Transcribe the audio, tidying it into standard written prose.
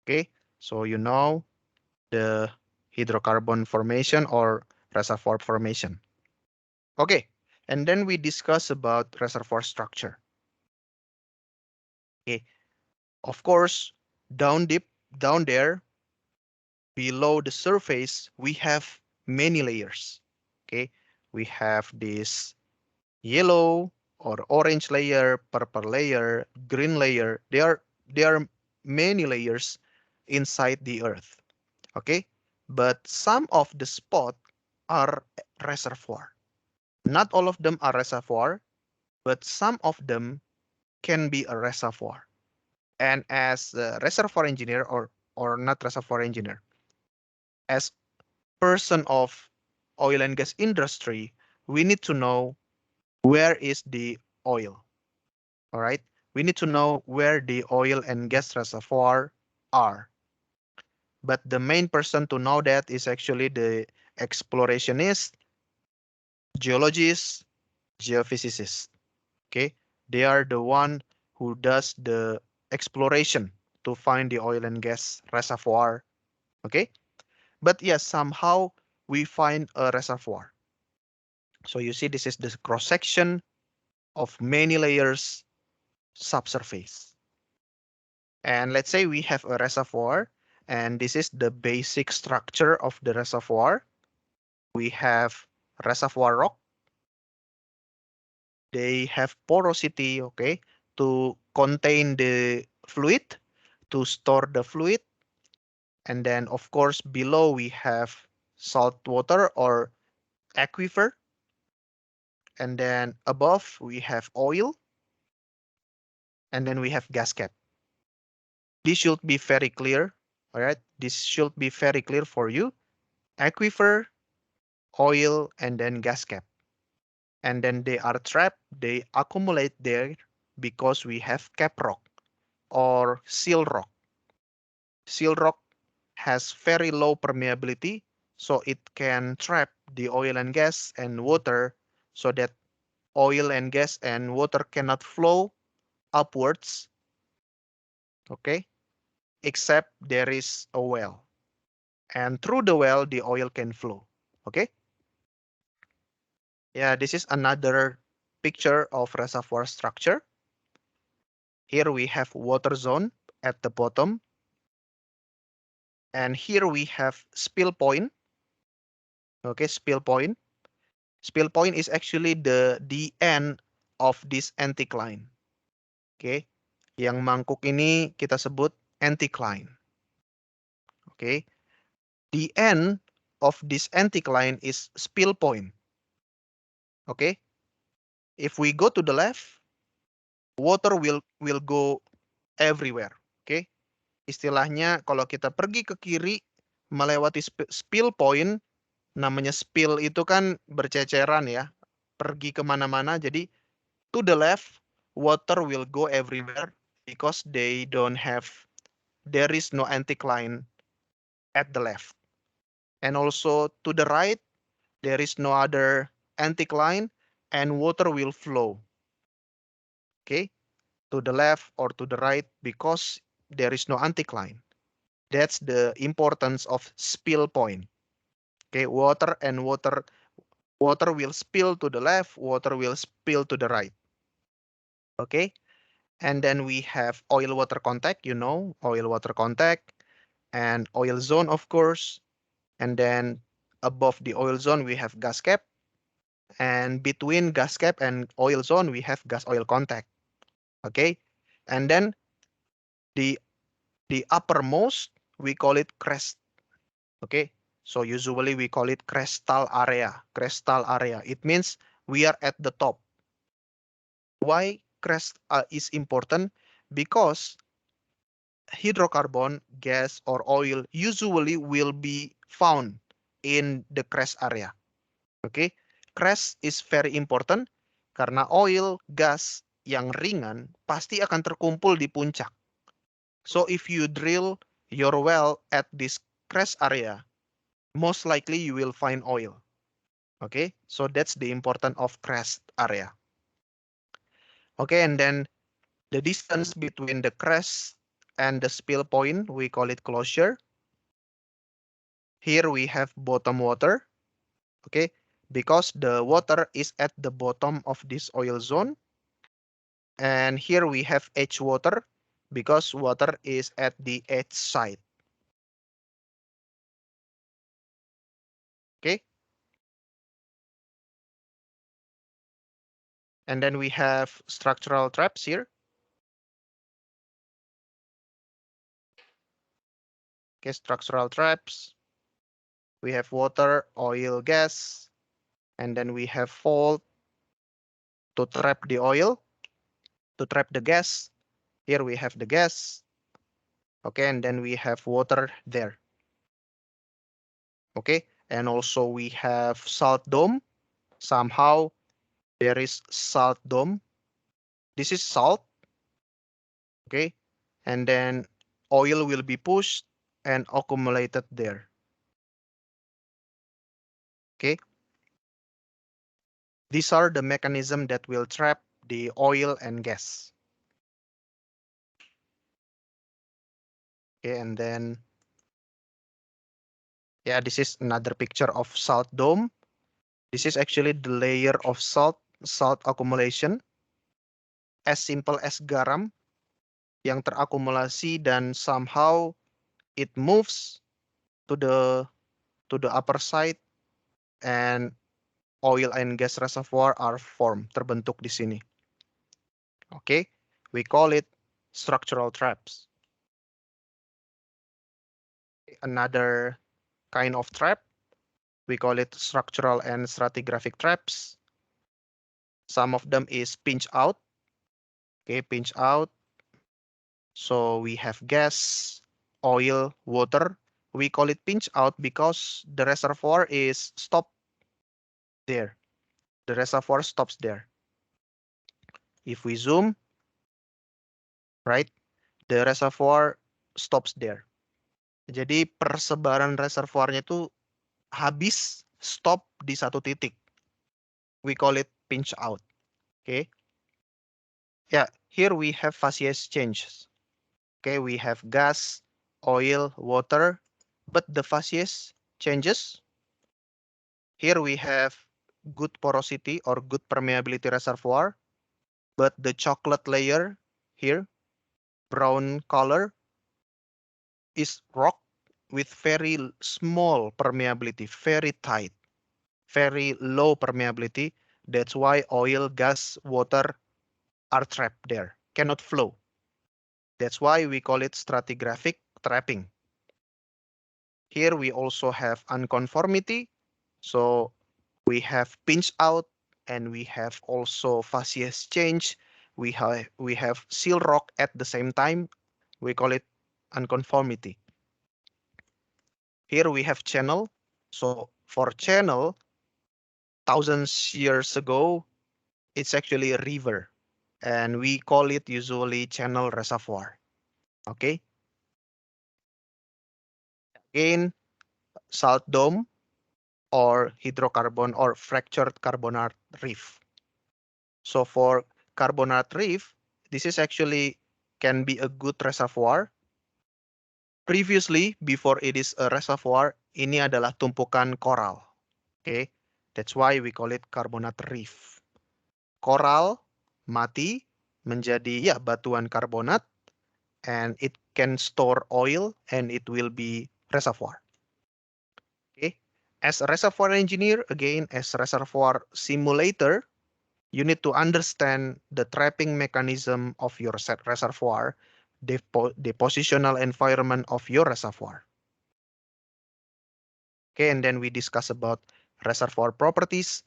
Okay, so you know the hydrocarbon formation or reservoir formation. Okay, and then we discuss about reservoir structure. Okay, of course, down deep, down there, below the surface, we have many layers. Okay, we have this yellow or orange layer, purple layer, green layer. There are many layers inside the earth. Okay, but some of the spot are reservoir. Not all of them are reservoir, but some of them can be a reservoir. And as a reservoir engineer or not reservoir engineer, as person of oil and gas industry, we need to know where is the oil. All right. We need to know where the oil and gas reservoir are. But the main person to know that is actually the explorationist, geologist, geophysicist. Okay. They are the one who does the exploration to find the oil and gas reservoir. Okay. But yes, somehow we find a reservoir. So you see, this is the cross section of many layers subsurface. And let's say we have a reservoir, and this is the basic structure of the reservoir. We have reservoir rock. They have porosity, okay, to contain the fluid, to store the fluid. And then, of course, below we have salt water or aquifer. And then above we have oil. And then we have gas cap. This should be very clear. All right. This should be very clear for you. Aquifer, oil, and then gas cap. And then they are trapped, they accumulate there because we have cap rock or seal rock. Seal rock has very low permeability, so it can trap the oil and gas and water so that oil and gas and water cannot flow upwards, okay, except there is a well. And through the well, the oil can flow, okay? Yeah, this is another picture of reservoir structure. Here we have water zone at the bottom. And here we have spill point. Okay, spill point. Spill point is actually the end of this anticline. Okay, yang mangkuk ini kita sebut anticline. Okay, the end of this anticline is spill point. Okay, if we go to the left, water will go everywhere. Okay, istilahnya kalau kita pergi ke kiri melewati spill point, namanya spill itu kan berceceran ya, pergi kemana-mana. Jadi to the left, water will go everywhere because there is no anticline at the left. And also to the right, there is no other anticline and water will flow. Okay, to the left or to the right because there is no anticline. That's the importance of spill point. Okay, water will spill to the left, water will spill to the right. Okay, and then we have oil water contact, oil water contact and oil zone, of course. And then above the oil zone, we have gas cap. And between gas cap and oil zone, we have gas oil contact. Okay, and then the uppermost, we call it crest. Okay, so usually we call it crestal area. Crestal area. It means we are at the top. Why crest is important? Because hydrocarbon, gas, or oil usually will be found in the crest area. Okay, crest is very important karena oil, gas yang ringan pasti akan terkumpul di puncak. So if you drill your well at this crest area, most likely you will find oil. Okay, so that's the importance of crest area. Okay, and then the distance between the crest and the spill point, we call it closure. Here we have bottom water, okay? Because the water is at the bottom of this oil zone. And here we have edge water because water is at the edge side. Okay. And then we have structural traps here. Okay, structural traps. We have water, oil, gas, and then we have fault to trap the oil, to trap the gas. Here we have the gas. Okay, and then we have water there. Okay, and also we have salt dome. Somehow there is salt dome. This is salt. Okay, and then oil will be pushed and accumulated there. Okay, these are the mechanism that will trap the oil and gas. Okay, and then yeah, this is another picture of salt dome. This is actually the layer of salt accumulation, as simple as garam yang terakumulasi dan somehow it moves to the upper side and oil and gas reservoir are formed, terbentuk di sini. Okay, we call it structural traps. Another kind of trap, we call it structural and stratigraphic traps. Some of them is pinch out. Okay, pinch out. So we have gas, oil, water. We call it pinch out because the reservoir is stopped there. The reservoir stops there. If we zoom, right, the reservoir stops there. Jadi persebaran reservoirnya itu habis stop di satu titik. We call it pinch out. Okay. Yeah, here we have phase changes. Okay, we have gas, oil, water, but the phase changes. Here we have good porosity or good permeability reservoir, but the chocolate layer here, brown color, is rock with very small permeability, very tight, very low permeability. That's why oil, gas, water are trapped there, cannot flow. That's why we call it stratigraphic trapping. Here we also have unconformity. So we have pinch out and we have also phase change. We have seal rock at the same time. We call it unconformity. Here we have channel. So for channel, thousands years ago, it's actually a river. And we call it usually channel reservoir. Okay. Again, salt dome or hydrocarbon or fractured carbonate reef. So for carbonate reef, this is actually can be a good reservoir. Previously, before it is a reservoir, ini adalah tumpukan coral. Okay, that's why we call it carbonate reef. Coral mati menjadi ya batuan karbonat and it can store oil and it will be reservoir. Okay, as a reservoir engineer, again as a reservoir simulator, you need to understand the trapping mechanism of your reservoir, the positional environment of your reservoir. Okay, and then we discuss about reservoir properties.